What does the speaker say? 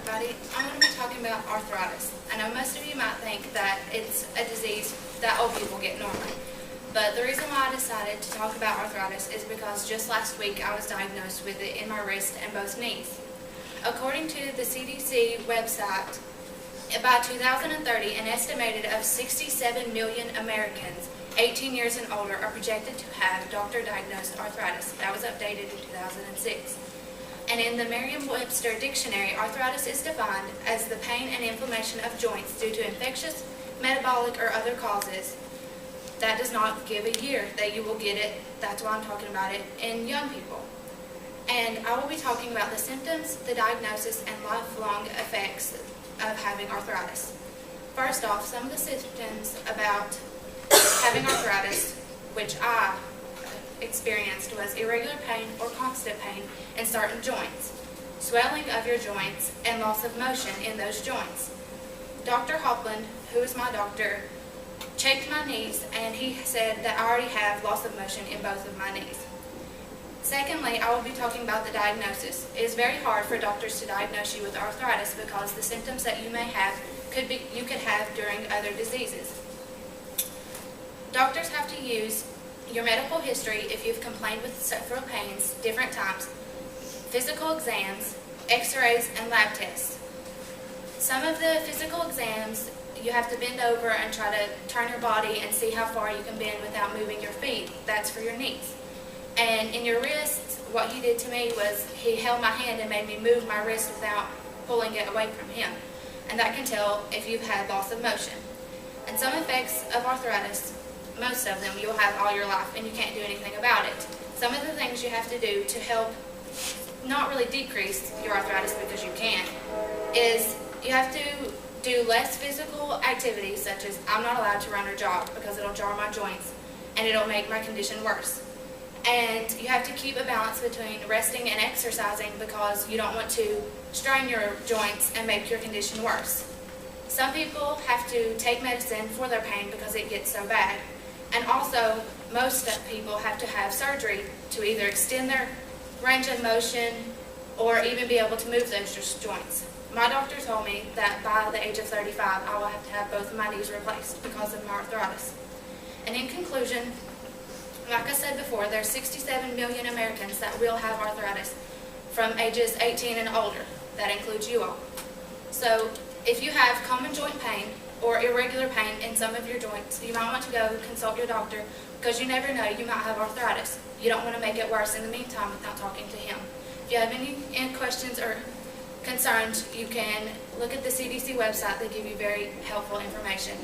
everybody. I'm going to be talking about arthritis. I know most of you might think that it's a disease that old people get normally, but the reason why I decided to talk about arthritis is because just last week I was diagnosed with it in my wrist and both knees. According to the CDC website, by 2030, an estimated of 67 million Americans 18 years and older are projected to have doctor-diagnosed arthritis. That was updated in 2006. And in the Merriam-Webster dictionary, arthritis is defined as the pain and inflammation of joints due to infectious, metabolic, or other causes. That does not give a year that you will get it. That's why I'm talking about it in young people. And I will be talking about the symptoms, the diagnosis, and lifelong effects of having arthritis. First off, some of the symptoms about having arthritis, which I experienced, was irregular pain or constant pain in certain joints, swelling of your joints, and loss of motion in those joints. Dr. Hopland, who is my doctor, checked my knees and he said that I already have loss of motion in both of my knees. Secondly, I will be talking about the diagnosis. It is very hard for doctors to diagnose you with arthritis because the symptoms that you may have you could have during other diseases. Doctors have to use your medical history if you've complained with several pains, different times, physical exams, x-rays, and lab tests. Some of the physical exams, you have to bend over and try to turn your body and see how far you can bend without moving your feet. That's for your knees. And in your wrists, what he did to me was he held my hand and made me move my wrist without pulling it away from him. And that can tell if you've had loss of motion. And some effects of arthritis, most of them you'll have all your life and you can't do anything about it. Some of the things you have to do to help not really decrease your arthritis, because you can, is you have to do less physical activities, such as I'm not allowed to run or jog because it'll jar my joints and it'll make my condition worse. And you have to keep a balance between resting and exercising because you don't want to strain your joints and make your condition worse. Some people have to take medicine for their pain because it gets so bad. And also, most people have to have surgery to either extend their range of motion or even be able to move those joints. My doctor told me that by the age of 35, I will have to have both of my knees replaced because of my arthritis. And in conclusion, like I said before, there's 67 million Americans that will have arthritis from ages 18 and older. That includes you all. So if you have common joint pain or irregular pain in some of your joints, you might want to go consult your doctor because you never know, you might have arthritis. You don't want to make it worse in the meantime without talking to him. If you have any questions or concerns, you can look at the CDC website. They give you very helpful information.